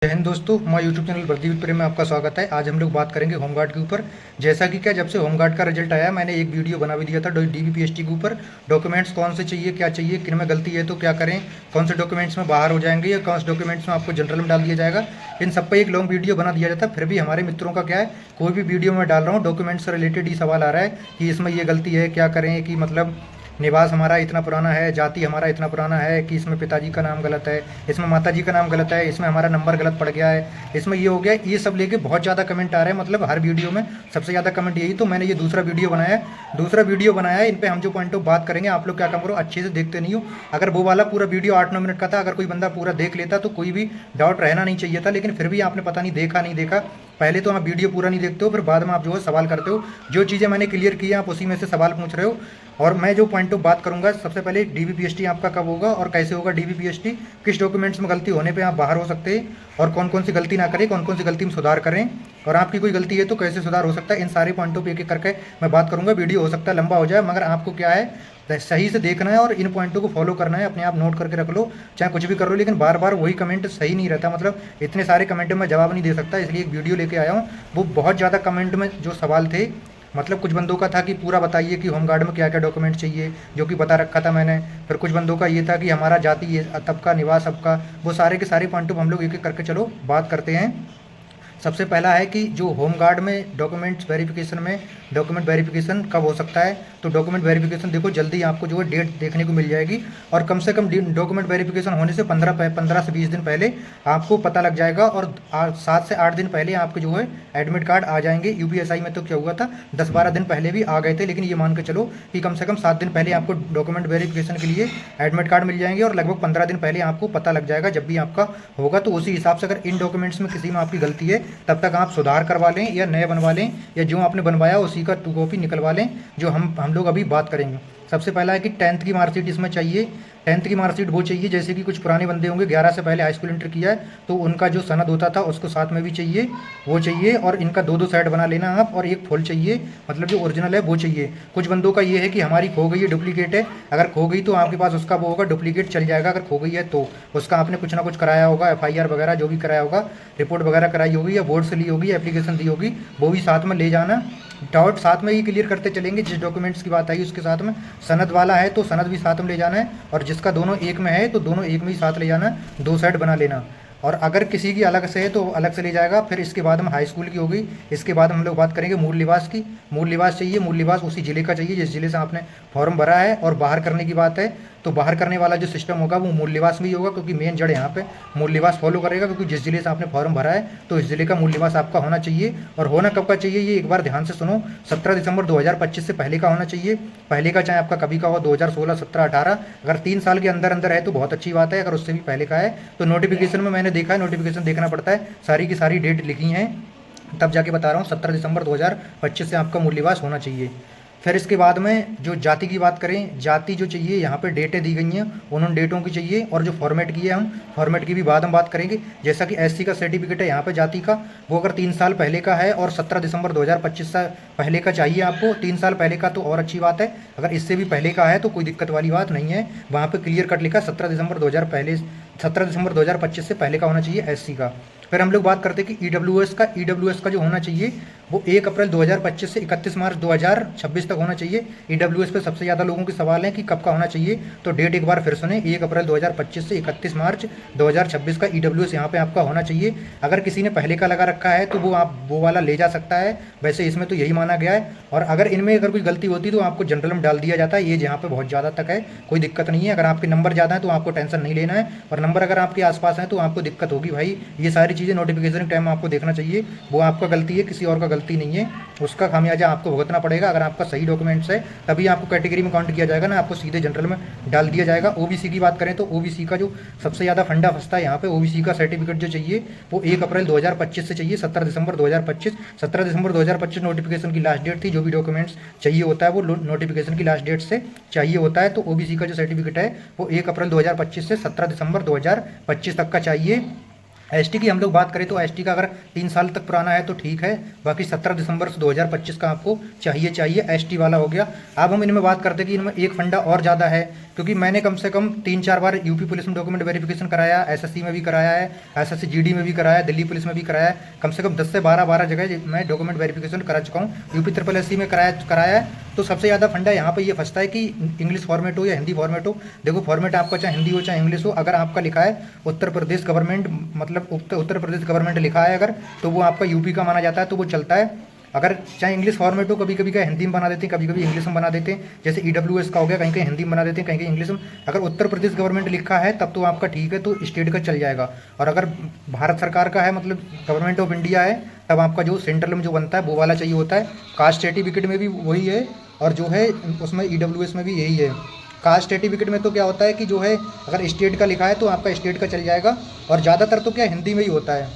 जय हिंद दोस्तों, हमारे यूट्यूब चैनल वर्दी प्रेम में आपका स्वागत है। आज हम लोग बात करेंगे होमगार्ड के ऊपर। जैसा कि जब से होमगार्ड का रिजल्ट आया, मैंने एक वीडियो बना भी दिया था डीबीपीएसटी के ऊपर। डॉक्यूमेंट्स कौन से चाहिए, क्या चाहिए, किन में गलती है तो क्या करें, कौन से डॉक्यूमेंट्स में बाहर हो जाएंगे या कौन से डॉक्यूमेंट्स में आपको जनरल में डाल दिया जाएगा, इन सब पर एक लॉन्ग वीडियो बना दिया जाता है। फिर भी हमारे मित्रों का क्या है, कोई भी वीडियो में डाल रहा हूँ डॉक्यूमेंट्स से रिलेटेड ही सवाल आ रहा है कि इसमें ये गलती है, क्या करें, कि मतलब निवास हमारा इतना पुराना है, जाति हमारा इतना पुराना है, कि इसमें पिताजी का नाम गलत है, इसमें माताजी का नाम गलत है, इसमें हमारा नंबर गलत पड़ गया है, इसमें ये हो गया। ये सब लेके बहुत ज़्यादा कमेंट आ रहे हैं, मतलब हर वीडियो में सबसे ज़्यादा कमेंट यही। तो मैंने ये दूसरा वीडियो बनाया है। इन पर हम जो पॉइंट ऑफ बात करेंगे, आप लोग क्या काम करो, अच्छे से देखते नहीं हो। अगर वो वाला पूरा वीडियो 8-9 मिनट का था, अगर कोई बंदा पूरा देख लेता तो कोई भी डाउट रहना नहीं चाहिए था। लेकिन फिर भी आपने पता नहीं देखा नहीं देखा। पहले तो आप वीडियो पूरा नहीं देखते हो, फिर बाद में आप जो है सवाल करते हो। जो चीज़ें मैंने क्लियर की आप उसी में से सवाल पूछ रहे हो। और मैं जो पॉइंट ऑफ बात करूंगा, सबसे पहले डीबीपीएसटी आपका कब होगा और कैसे होगा डीबीपीएसटी, किस डॉक्यूमेंट्स में गलती होने पे आप बाहर हो सकते हैं, और कौन कौन सी गलती ना करें, कौन कौन सी गलती में सुधार करें, और आपकी कोई गलती है तो कैसे सुधार हो सकता है। इन सारे पॉइंटों पर एक एक करके मैं बात करूंगा। वीडियो हो सकता है लंबा हो जाए, मगर आपको क्या है, सही से देखना है और इन पॉइंटों को फॉलो करना है। अपने आप नोट करके रख लो, चाहे कुछ भी कर लो, लेकिन बार बार वही कमेंट सही नहीं रहता। मतलब इतने सारे कमेंट में जवाब नहीं दे सकता, इसलिए एक वीडियो लेके आया हूँ। वो बहुत ज़्यादा कमेंट में जो सवाल थे, मतलब कुछ बंदों का था कि पूरा बताइए कि होमगार्ड में क्या क्या डॉक्यूमेंट चाहिए, जो कि बता रखा था मैंने। फिर कुछ बंदों का ये था कि हमारा जाति ये तब का निवास सबका। वो सारे के सारे पॉइंट हम लोग एक एक करके चलो बात करते हैं। सबसे पहला है कि जो होमगार्ड में डॉक्यूमेंट्स वेरिफिकेशन में डॉक्यूमेंट वेरिफिकेशन कब हो सकता है। तो डॉक्यूमेंट वेरिफिकेशन देखो जल्दी आपको जो है डेट देखने को मिल जाएगी, और कम से कम डॉक्यूमेंट वेरिफिकेशन होने से 15 से 20 दिन पहले आपको पता लग जाएगा। और 7 से 8 दिन पहले आपके जो है एडमिट कार्ड आ जाएंगे। यूपीएसआई में तो क्या हुआ था, 10-12 दिन पहले भी आ गए थे, लेकिन ये मान के चलो कि कम से कम 7 दिन पहले आपको डॉक्यूमेंट वेरिफिकेशन के लिए एडमिट कार्ड मिल जाएंगे, और लगभग 15 दिन पहले आपको पता लग जाएगा जब भी आपका होगा। तो उसी हिसाब से अगर इन डॉक्यूमेंट्स में किसी में आपकी गलती है, तब तक आप सुधार करवा लें या नए बनवा लें, या जो आपने बनवाया उसी का 2 कॉपी निकलवा लें, जो हम लोग अभी बात करेंगे। सबसे पहला है कि 10th की मार्कशीट इसमें चाहिए। 10th की मार्कशीट वो चाहिए, जैसे कि कुछ पुराने बंदे होंगे 11 से पहले हाई स्कूल इंटर किया है, तो उनका जो सनद होता था उसको साथ में भी चाहिए, वो चाहिए। और इनका 2-2 सेट बना लेना आप, और एक फुल चाहिए, मतलब जो ओरिजिनल है वो चाहिए। कुछ बंदों का ये है कि हमारी खो गई है, डुप्लीकेट है। अगर खो गई तो आपके पास उसका वो होगा, डुप्लीकेट चल जाएगा। अगर खो गई है तो उसका आपने कुछ ना कुछ कराया होगा, FIR वगैरह जो भी कराया होगा, रिपोर्ट वगैरह कराई होगी, या बोर्ड से ली होगी, एप्लीकेशन दी होगी, वो भी साथ में ले जाना। डाउट साथ में ही क्लियर करते चलेंगे। जिस डॉक्यूमेंट्स की बात आई उसके साथ में सनद वाला है तो सनद भी साथ में ले जाना है, और जिसका दोनों एक में है तो दोनों एक में ही साथ ले जाना, 2 सेट बना लेना। और अगर किसी की अलग से है तो अलग से ले जाएगा। फिर इसके बाद हम हाई स्कूल की होगी। इसके बाद हम लोग बात करेंगे मूल निवास की। मूल निवास चाहिए, मूल निवास उसी ज़िले का चाहिए जिस ज़िले से आपने फॉर्म भरा है। और बाहर करने की बात है तो बाहर करने वाला जो सिस्टम होगा वो मूल निवास में ही होगा, क्योंकि मेन जड़ यहाँ पे मूल निवास फॉलो करेगा, क्योंकि जिस ज़िले से आपने फॉर्म भरा है तो इस ज़िले का मूल निवास आपका होना चाहिए। और होना कब का चाहिए ये एक बार ध्यान से सुनो, 17 दिसंबर 2025 से पहले का होना चाहिए। पहले का चाहे आपका कभी का हो, 2016, 17, 18, अगर 3 साल के अंदर अंदर है तो बहुत अच्छी बात है। अगर उससे भी पहले का है तो नोटिफिकेशन में मैंने देखा है, नोटिफिकेशन देखना पड़ता है, सारी की सारी डेट लिखी हैं, तब जाके बता रहा हूँ 17 दिसंबर 2025 से आपका मूल निवास होना चाहिए। फिर इसके बाद में जो जाति की बात करें, जाति जो चाहिए यहाँ पे डेटें दी गई हैं, उन डेटों की चाहिए। और जो फॉर्मेट की है, हम फॉर्मेट की भी बाद में बात करेंगे। जैसा कि SC का सर्टिफिकेट है यहाँ पे जाति का, वो अगर 3 साल पहले का है और 17 दिसंबर 2025 से पहले का चाहिए आपको, 3 साल पहले का तो और अच्छी बात है। अगर इससे भी पहले का है तो कोई दिक्कत वाली बात नहीं है, वहाँ पर क्लियर कट लिखा 17 दिसंबर 2025 से पहले का होना चाहिए SC का। फिर हम लोग बात करते हैं कि EWS का जो होना चाहिए वो 1 अप्रैल 2025 से 31 मार्च 2026 तक होना चाहिए। EWS पे सबसे ज़्यादा लोगों के सवाल हैं कि कब का होना चाहिए, तो डेट एक बार फिर सुने, 1 अप्रैल 2025 से 31 मार्च 2026 का EWS यहाँ पे आपका होना चाहिए। अगर किसी ने पहले का लगा रखा है तो वो वाला ले जा सकता है, वैसे इसमें तो यही माना गया है। और अगर इनमें अगर कोई गलती होती तो आपको जनरल में डाल दिया जाता है, ये यहाँ पर बहुत ज़्यादा तक है, कोई दिक्कत नहीं है। अगर आपके नंबर ज़्यादा है तो आपको टेंशन नहीं लेना है, और नंबर अगर आपके आसपास हैं तो आपको दिक्कत होगी भाई। ये सारी चीज़ें नोटिफिकेशन के टाइम आपको देखना चाहिए, वो आपका गलती है, किसी और का गलती नहीं है, उसका खामियाजा आपको भुगतना पड़ेगा। अगर आपका सही डॉक्यूमेंट्स है तभी आपको कैटेगरी में काउंट किया जाएगा ना, आपको सीधे जनरल में डाल दिया जाएगा। OBC की बात करें तो OBC का जो सबसे ज़्यादा फंडा फंसता है यहाँ पे, OBC का सर्टिफिकेट जो चाहिए वो 1 अप्रैल 2025 से चाहिए, 17 दिसंबर 2025 नोटिफिकेशन की लास्ट डेट थी। जो भी डॉक्यूमेंट्स चाहिए होता है वो नोटिफिकेशन की लास्ट डेट से चाहिए होता है। तो OBC का जो सर्टिफिकेट है वो 1 अप्रैल 2025 से 17 दिसंबर 2025 तक का चाहिए। एसटी की हम लोग बात करें तो एसटी का अगर 3 साल तक पुराना है तो ठीक है, बाकी 17 दिसंबर 2025 का आपको चाहिए एसटी वाला हो गया। अब हम इनमें बात करते हैं कि इनमें एक फंडा और ज़्यादा है, क्योंकि मैंने कम से कम 3-4 बार यूपी पुलिस में डॉक्यूमेंट वेरिफिकेशन कराया, एसएससी में भी कराया है, एसएससी जीडी में भी कराया है, दिल्ली पुलिस में भी कराया है, कम से कम 10 से 12 जगह मैं डॉक्यूमेंट वेरिफिकेशन करा चुका हूँ। यूपी ट्रिपल एससी में कराया है। तो सबसे ज़्यादा फंडा यहाँ पे ये फंसता है कि इंग्लिश फॉर्मेट हो या हिंदी फॉर्मेट हो। देखो फॉर्मेट आपका चाहे हिंदी हो चाहे इंग्लिश हो, अगर आपका लिखा है उत्तर प्रदेश गवर्नमेंट, मतलब उत्तर प्रदेश गवर्नमेंट लिखा है अगर, तो वो आपका यूपी का माना जाता है, तो वो चलता है। अगर चाहे इंग्लिश फॉर्मेट हो, कभी कभी क्या हिंदी में बना देते हैं, कभी कभी इंग्लिश में बना देते हैं, जैसे ईडब्ल्यूएस का हो गया, कहीं कहीं हिंदी में बना देते हैं, कहीं कहीं इंग्लिश में। अगर उत्तर प्रदेश गवर्नमेंट लिखा है तब तो आपका ठीक है, तो स्टेट का चल जाएगा। और अगर भारत सरकार का है, मतलब गवर्नमेंट ऑफ इंडिया है, तब आपका जो सेंट्रल में जो बनता है वो वाला चाहिए होता है। कास्ट सर्टिफिकेट में भी वही है, और जो है उसमें ईडब्ल्यूएस में भी यही है। कास्ट सर्टिफिकेट में तो क्या होता है कि जो है अगर स्टेट का लिखा है तो आपका स्टेट का चल जाएगा, और ज़्यादातर तो क्या हिंदी में ही होता है।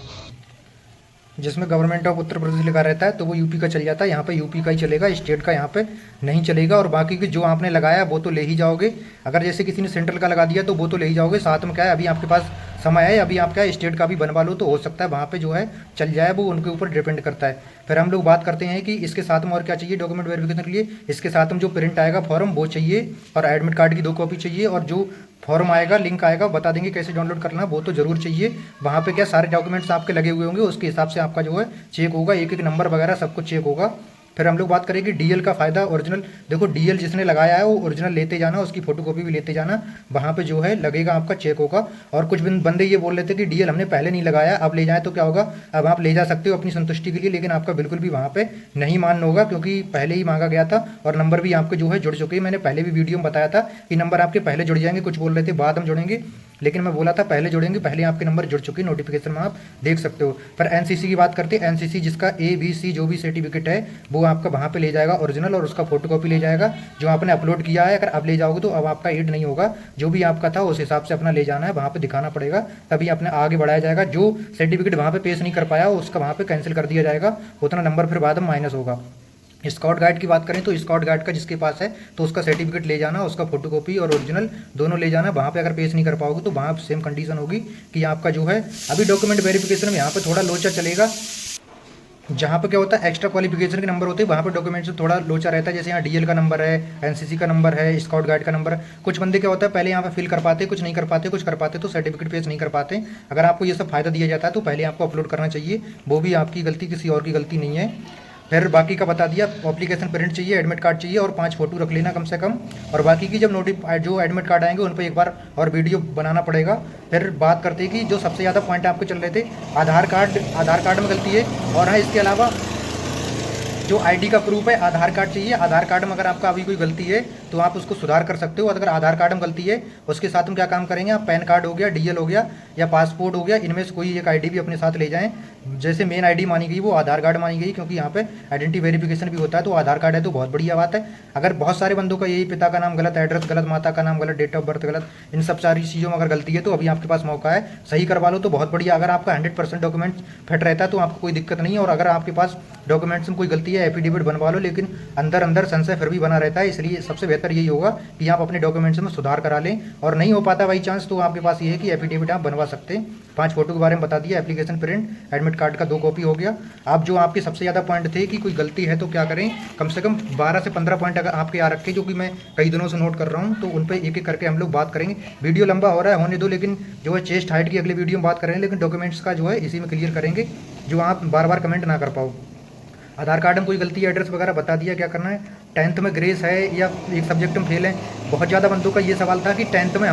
जिसमें गवर्नमेंट ऑफ उत्तर प्रदेश लिखा रहता है तो वो यूपी का चल जाता है, यहाँ पे यूपी का ही चलेगा, स्टेट का यहाँ पे नहीं चलेगा। और बाकी की जो आपने लगाया वो तो ले ही जाओगे। अगर जैसे किसी ने सेंट्रल का लगा दिया तो वो तो ले ही जाओगे। साथ में क्या है, अभी आपके पास समय है, अभी आप क्या है स्टेट का भी बनवा लो, तो हो सकता है वहाँ पे जो है चल जाए, वो उनके ऊपर डिपेंड करता है। फिर हम लोग बात करते हैं कि इसके साथ में और क्या चाहिए डॉक्यूमेंट वेरिफिकेशन के लिए। इसके साथ में जो प्रिंट आएगा फॉर्म वो चाहिए, और एडमिट कार्ड की 2 कॉपी चाहिए, और जो फॉर्म आएगा लिंक आएगा बता देंगे कैसे डाउनलोड करना, वो तो जरूर चाहिए। वहाँ पे क्या सारे डॉक्यूमेंट्स आपके लगे हुए होंगे, उसके हिसाब से आपका जो है चेक होगा, एक एक नंबर वगैरह सब कुछ चेक होगा। फिर हम लोग बात करेंगे डीएल का फ़ायदा ओरिजिनल। देखो डीएल जिसने लगाया है वो ओरिजिनल लेते जाना, उसकी फोटोकॉपी भी लेते जाना, वहाँ पे जो है लगेगा आपका चेक होगा। और कुछ बंदे ये बोल रहे थे कि डीएल हमने पहले नहीं लगाया, अब ले जाएं तो क्या होगा। अब आप ले जा सकते हो अपनी संतुष्टि के लिए, लेकिन आपका बिल्कुल भी वहाँ पे नहीं मान्य होगा, क्योंकि पहले ही मांगा गया था और नंबर भी आपके जो है जुड़ चुके हैं। मैंने पहले भी वीडियो में बताया था कि नंबर आपके पहले जुड़ जाएंगे, कुछ बोल रहे थे बाद में जुड़ेंगे, लेकिन मैं बोला था पहले जुड़ेंगे, पहले आपके नंबर जुड़ चुके हैं, नोटिफिकेशन में आप देख सकते हो। फिर एनसीसी की बात करते हैं, एनसीसी जिसका ABC जो भी सर्टिफिकेट है वो आपका वहाँ पे ले जाएगा ओरिजिनल, और उसका फोटोकॉपी ले जाएगा जो आपने अपलोड किया है। अगर आप ले जाओगे तो अब आपका एड नहीं होगा, जो भी आपका था उस हिसाब से अपना ले जाना है, वहाँ पे दिखाना पड़ेगा, तभी अपने आगे बढ़ाया जाएगा। जो सर्टिफिकेट वहाँ पे पेश नहीं कर पाया उसका वहाँ पे कैंसिल कर दिया जाएगा, उतना नंबर फिर बाद में माइनस होगा। स्काउट गाइड की बात करें तो स्काउट गाइड का जिसके पास है तो उसका सर्टिफिकेट ले जाना, उसका फोटोकॉपी और ओरिजिनल दोनों ले जाना। वहाँ पे अगर पेश नहीं कर पाओगे तो वहाँ सेम कंडीशन होगी कि आपका जो है अभी डॉक्यूमेंट वेरिफिकेशन में यहाँ पे थोड़ा लोचा चलेगा। जहाँ पे क्या होता है एक्स्ट्रा क्वालिफिकेशन के नंबर होते हैं, वहाँ पे डॉक्यूमेंट से थोड़ा लोचा रहता है। जैसे यहाँ डीएल का नंबर है, एनसीसी का नंबर है, स्काउट गाइड का नंबर है। कुछ बंदे क्या होता है पहले यहाँ पे फिल कर पाते, कुछ नहीं कर पाते, कुछ कर पाते तो सर्टिफिकेट पेश नहीं कर पाते। अगर आपको ये सब फायदा दिया जाता है तो पहले आपको अपलोड करना चाहिए, वो भी आपकी गलती किसी और की गलती नहीं है। फिर बाकी का बता दिया, एप्लीकेशन प्रिंट चाहिए, एडमिट कार्ड चाहिए, और 5 फोटो रख लेना कम से कम। और बाकी की जब जो एडमिट कार्ड आएंगे उन पर एक बार और वीडियो बनाना पड़ेगा। फिर बात करते हैं कि जो सबसे ज़्यादा पॉइंट आपके चल रहे थे, आधार कार्ड में गलती है। और हाँ इसके अलावा जो आईडी का प्रूफ है आधार कार्ड चाहिए। आधार कार्ड में अगर आपका अभी कोई गलती है तो आप उसको सुधार कर सकते हो। अगर आधार कार्ड में गलती है उसके साथ में क्या काम करेंगे आप, पैन कार्ड हो गया, डीएल हो गया या पासपोर्ट हो गया, इनमें से कोई एक आईडी भी अपने साथ ले जाएं। जैसे मेन आईडी मानी गई वो आधार कार्ड मानी गई, क्योंकि यहाँ पे आइडेंटिटी वेरिफिकेशन भी होता है, तो आधार कार्ड है तो बहुत बढ़िया बात है। अगर बहुत सारे बंदों का यही पिता का नाम गलत, एड्रेस गलत, माता का नाम गलत, डेट ऑफ बर्थ गलत, इन सब सारी चीज़ों में अगर गलती है तो अभी आपके पास मौका है, सही करवा लो तो बहुत बढ़िया। अगर आपका 100% डॉक्यूमेंट फिट रहता है तो आपको कोई दिक्कत नहीं है। और अगर आपके पास डॉक्यूमेंट्स में कोई गलती है एफिडेविट बनवा लो, लेकिन अंदर अंदर संशय फिर भी बना रहता है, इसलिए सबसे बेहतर यही होगा कि आप अपने डॉक्यूमेंट्स में सुधार करा लें। और नहीं हो पाता बाई चांस तो आपके पास ये है कि एफिडेविट आप बनवा सकते हैं। 5 फोटो के बारे में बता दिया, एप्लीकेशन प्रिंट, एडमिट कार्ड का 2 कॉपी हो गया। आप जो आपके सबसे ज़्यादा पॉइंट थे कि कोई गलती है तो क्या करें, कम से कम 12 से 15 पॉइंट अगर आपके आ रखे जो कि मैं कई दिनों से नोट कर रहा हूँ, तो उन पर एक एक करके हम लोग बात करेंगे। वीडियो लंबा हो रहा है होने दो, लेकिन जो है चेस्ट हाइट की अगले वीडियो में बात करेंगे, लेकिन डॉक्यूमेंट्स का जो है इसी में क्लियर करेंगे, जो आप बार बार कमेंट ना कर पाओ। आधार कार्ड में कोई गलती है, एड्रेस वगैरह बता दिया क्या करना है। 10th में ग्रेस है या एक सब्जेक्ट में फेल है। बहुत ज़्यादा बंदों का ये सवाल था कि 10th में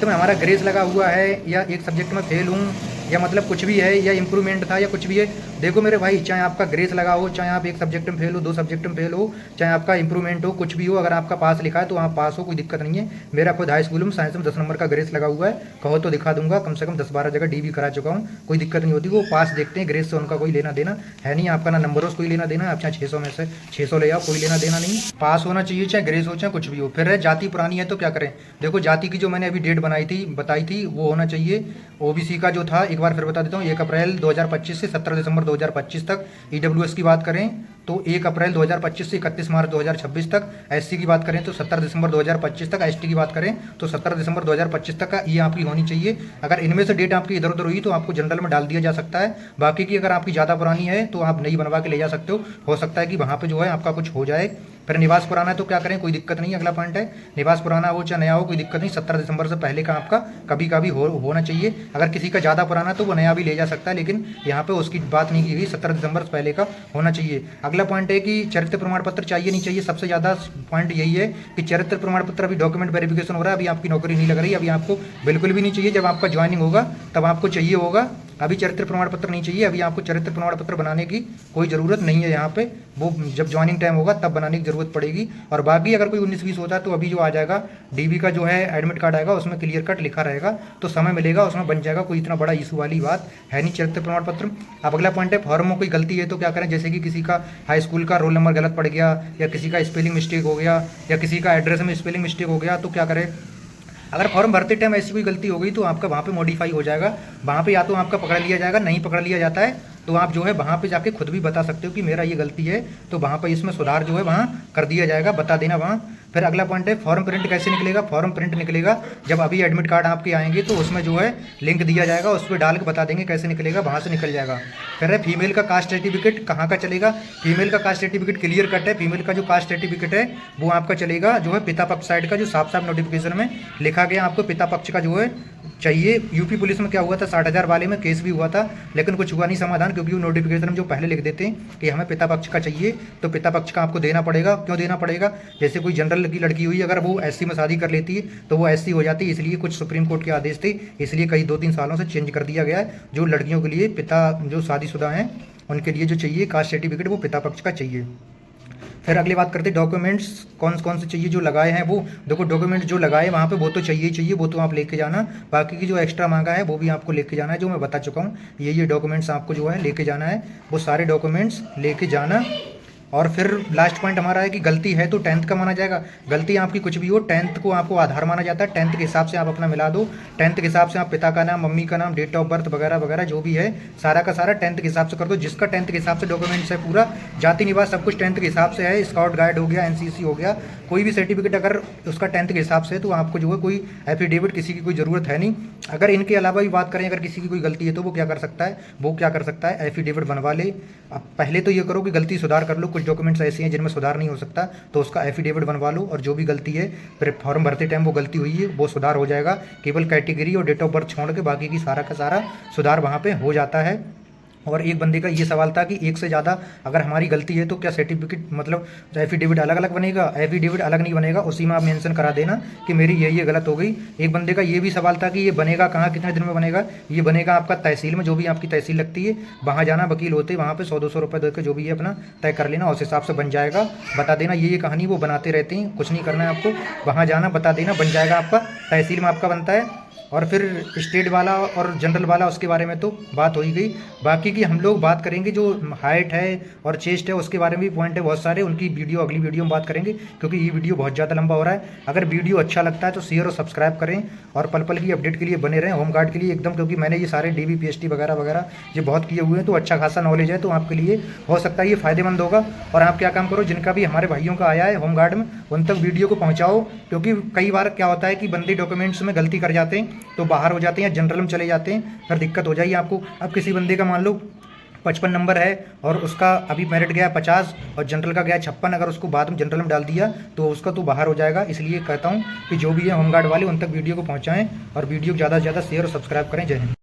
हमारा ग्रेस लगा हुआ है या एक सब्जेक्ट में फेल हूँ, या मतलब कुछ भी है, या इंप्रूवमेंट था या कुछ भी है। देखो मेरे भाई, चाहे आपका ग्रेस लगा हो, चाहे आप एक सब्जेक्ट में फेल हो, 2 सब्जेक्ट में फेल हो, चाहे आपका इंप्रूवमेंट हो, कुछ भी हो, अगर आपका पास लिखा है तो आप पास हो, कोई दिक्कत नहीं है। मेरा खुद हाई स्कूल में साइंस में 10 नंबर का ग्रेस लगा हुआ है, कहो तो दिखा दूंगा। कम से कम 10-12 जगह डी भी करा चुका हूँ, कोई दिक्कत नहीं होती। वो पास देखते हैं, ग्रेस से उनका कोई लेना देना है नहीं। आपका ना नंबरों से कोई लेना देना, आप चाहे 600 में से 600 ले आओ, कोई लेना देना नहीं। पास होना चाहिए, चाहे ग्रेस हो चाहे कुछ भी हो। फिर जाति पुरानी है तो क्या करें। देखो जाति की जो मैंने अभी डेट बताई थी वो होना चाहिए। ओबीसी का जो था एक बार फिर बता देता हूँ, 1 अप्रैल 2025 से 17 दिसंबर 2025 तक ईडब्ल्यूएस की बात करें तो 1 अप्रैल 2025 से 31 मार्च 2026 तक, एससी की बात करें तो 17 दिसंबर 2025 तक, एसटी की बात करें तो 17 दिसंबर 2025 तक का ये आपकी होनी चाहिए। अगर इनमें से डेट आपकी इधर उधर हुई तो आपको जनरल में डाल दिया जा सकता है। बाकी की अगर आपकी ज़्यादा पुरानी है तो आप नई बनवा के ले जा सकते हो सकता है कि वहाँ पर जो है आपका कुछ हो जाए। फिर निवास पुराना है तो क्या करें, कोई दिक्कत नहीं। अगला पॉइंट है, निवास पुराना हो चाहे नया हो कोई दिक्कत नहीं, 17 दिसंबर से पहले का आपका कभी का भी होना चाहिए। अगर किसी का ज़्यादा पुराना तो वो नया भी ले जा सकता है, लेकिन यहाँ पे उसकी बात नहीं की गई, 17 दिसंबर से पहले का होना चाहिए। अगला पॉइंट है कि चरित्र प्रमाण पत्र चाहिए नहीं चाहिए। सबसे ज़्यादा पॉइंट यही है कि चरित्र प्रमाण पत्र अभी डॉक्यूमेंट वेरिफिकेशन हो रहा है, अभी आपकी नौकरी नहीं लग रही, अभी आपको बिल्कुल भी नहीं चाहिए। जब आपका ज्वाइनिंग होगा तब आपको चाहिए होगा, अभी चरित्र प्रमाण पत्र नहीं चाहिए। अभी आपको चरित्र प्रमाण पत्र बनाने की कोई ज़रूरत नहीं है यहाँ पे, वो जब ज्वाइनिंग टाइम होगा तब बनाने की ज़रूरत पड़ेगी। और बाकी अगर कोई 19-20 होता है तो अभी जो आ जाएगा डीबी का जो है एडमिट कार्ड आएगा, उसमें क्लियर कट लिखा रहेगा, तो समय मिलेगा उसमें बन जाएगा, कोई इतना बड़ा इशू वाली बात है नहीं चरित्र प्रमाण पत्र। अब अगला पॉइंट है, फॉर्म में कोई गलती है तो क्या करें, जैसे कि किसी का हाई स्कूल का रोल नंबर गलत पड़ गया, या किसी का स्पेलिंग मिस्टेक हो गया, या किसी का एड्रेस में स्पेलिंग मिस्टेक हो गया, तो क्या करें, अगर फॉर्म भरते टाइम ऐसी कोई गलती हो गई तो आपका वहाँ पे मॉडिफाई हो जाएगा। वहाँ पे या तो आपका पकड़ लिया जाएगा, नहीं पकड़ लिया जाता है तो आप जो है वहाँ पे जाके खुद भी बता सकते हो कि मेरा ये गलती है, तो वहाँ पे इसमें सुधार जो है वहाँ कर दिया जाएगा, बता देना वहाँ। फिर अगला पॉइंट है, फॉर्म प्रिंट कैसे निकलेगा। फॉर्म प्रिंट निकलेगा जब अभी एडमिट कार्ड आपके आएंगे तो उसमें जो है लिंक दिया जाएगा, उस पर डाल के बता देंगे कैसे निकलेगा, वहाँ से निकल जाएगा। फिर है फीमेल का कास्ट सर्टिफिकेट कहाँ का चलेगा। फीमेल का कास्ट सर्टिफिकेट क्लियर कट है, फीमेल का जो कास्ट सर्टिफिकेट है वो आपका चलेगा जो है पिता पक्ष साइड का, जो साफ साफ नोटिफिकेशन में लिखा गया आपको पिता पक्ष का जो है चाहिए। यूपी पुलिस में क्या हुआ था, 60,000 वाले में केस भी हुआ था, लेकिन कुछ हुआ नहीं समाधान, क्योंकि वो नोटिफिकेशन में जो पहले लिख देते हैं कि हमें पिता पक्ष का चाहिए तो पिता पक्ष का आपको देना पड़ेगा। क्यों देना पड़ेगा, जैसे कोई जनरल की लड़की हुई, अगर वो एससी में शादी कर लेती है तो वो एससी हो जाती है, इसलिए कुछ सुप्रीम कोर्ट के आदेश थे, इसलिए कई 2-3 सालों से चेंज कर दिया गया है। जो लड़कियों के लिए पिता जो शादीशुदा हैं उनके लिए जो चाहिए कास्ट सर्टिफिकेट वो पिता पक्ष का चाहिए। फिर अगली बात करते हैं डॉक्यूमेंट्स कौन कौन से चाहिए जो लगाए हैं। वो देखो डॉक्यूमेंट जो लगाए वहाँ पे वो तो चाहिए ही चाहिए, वो तो आप लेके जाना। बाकी की जो एक्स्ट्रा मांगा है वो भी आपको लेके जाना है, जो मैं बता चुका हूँ। ये डॉक्यूमेंट्स आपको जो है लेके जाना है, वो सारे डॉक्यूमेंट्स लेके जाना। और फिर लास्ट पॉइंट हमारा है कि गलती है तो 10th का माना जाएगा। गलती आपकी कुछ भी हो 10th को आपको आधार माना जाता है, 10th के हिसाब से आप अपना मिला दो। 10th के हिसाब से आप पिता का नाम, मम्मी का नाम, डेट ऑफ बर्थ वगैरह वगैरह जो भी है सारा का सारा 10th के हिसाब से कर दो। जिसका 10th के हिसाब से डॉक्यूमेंट्स है पूरा, जाति निवास सब कुछ 10th के हिसाब से है, स्काउट गाइड हो गया, एनसीसी हो गया, कोई भी सर्टिफिकेट अगर उसका 10th के हिसाब से है तो आपको जो है कोई एफिडेविट किसी की कोई ज़रूरत है नहीं। अगर इनके अलावा भी बात करें, अगर किसी की कोई गलती है तो वो क्या कर सकता है, एफिडेविट बनवा ले। अब पहले तो ये करो कि गलती सुधार कर लो, कुछ डॉक्यूमेंट्स ऐसे हैं जिनमें सुधार नहीं हो सकता तो उसका एफिडेविट बनवा लो, और जो भी गलती है फिर फॉर्म भरते टाइम वो गलती हुई है वो सुधार हो जाएगा। केवल कैटेगरी और डेट ऑफ बर्थ छोड़ के बाकी की सारा का सारा सुधार वहाँ पे हो जाता है। और एक बंदे का ये सवाल था कि एक से ज़्यादा अगर हमारी गलती है तो क्या सर्टिफिकेट मतलब एफिडेविट अलग अलग बनेगा। एफिडेविट अलग नहीं बनेगा, उसी में आप मेंशन करा देना कि मेरी ये गलत हो गई। एक बंदे का ये भी सवाल था कि ये बनेगा कहाँ, कितने दिन में बनेगा। ये बनेगा आपका तहसील में, जो भी आपकी तहसील लगती है वहाँ जाना, वकील होते वहाँ पे 100-200 रुपये देकर जो भी है अपना तय कर लेना, उस हिसाब से बन जाएगा। बता देना ये कहानी वो बनाते रहते हैं, कुछ नहीं करना है आपको, वहाँ जाना बता देना बन जाएगा आपका, तहसील में आपका बनता है। और फिर स्टेट वाला और जनरल वाला उसके बारे में तो बात हो ही गई। बाकी की हम लोग बात करेंगे जो हाइट है और चेस्ट है उसके बारे में भी पॉइंट है बहुत सारे, उनकी वीडियो अगली वीडियो में बात करेंगे, क्योंकि ये वीडियो बहुत ज़्यादा लंबा हो रहा है। अगर वीडियो अच्छा लगता है तो शेयर और सब्सक्राइब करें, और पल पल की अपडेट के लिए बने रहें होमगार्ड के लिए एकदम, क्योंकि मैंने ये सारे डीबी पीएचटी वगैरह वगैरह ये बहुत किए हुए हैं, तो अच्छा खासा नॉलेज है, तो आपके लिए हो सकता है ये फ़ायदेमंद होगा। और आप क्या काम करो, जिनका भी हमारे भाइयों का आया है होमगार्ड में उन तक वीडियो को पहुँचाओ, क्योंकि कई बार क्या होता है कि बंदे डॉक्यूमेंट्स में गलती कर जाते हैं तो बाहर हो जाते हैं या जनरल में चले जाते हैं, फिर दिक्कत हो जाएगी आपको। अब किसी बंदे का मान लो 55 नंबर है और उसका अभी मेरिट गया 50 और जनरल का गया 56, अगर उसको बाद में जनरल में डाल दिया तो उसका तो बाहर हो जाएगा। इसलिए कहता हूँ कि जो भी है होमगार्ड वाले उन तक वीडियो को पहुँचाएँ और वीडियो को ज़्यादा से ज़्यादा शेयर और सब्सक्राइब करें। जय हिंद।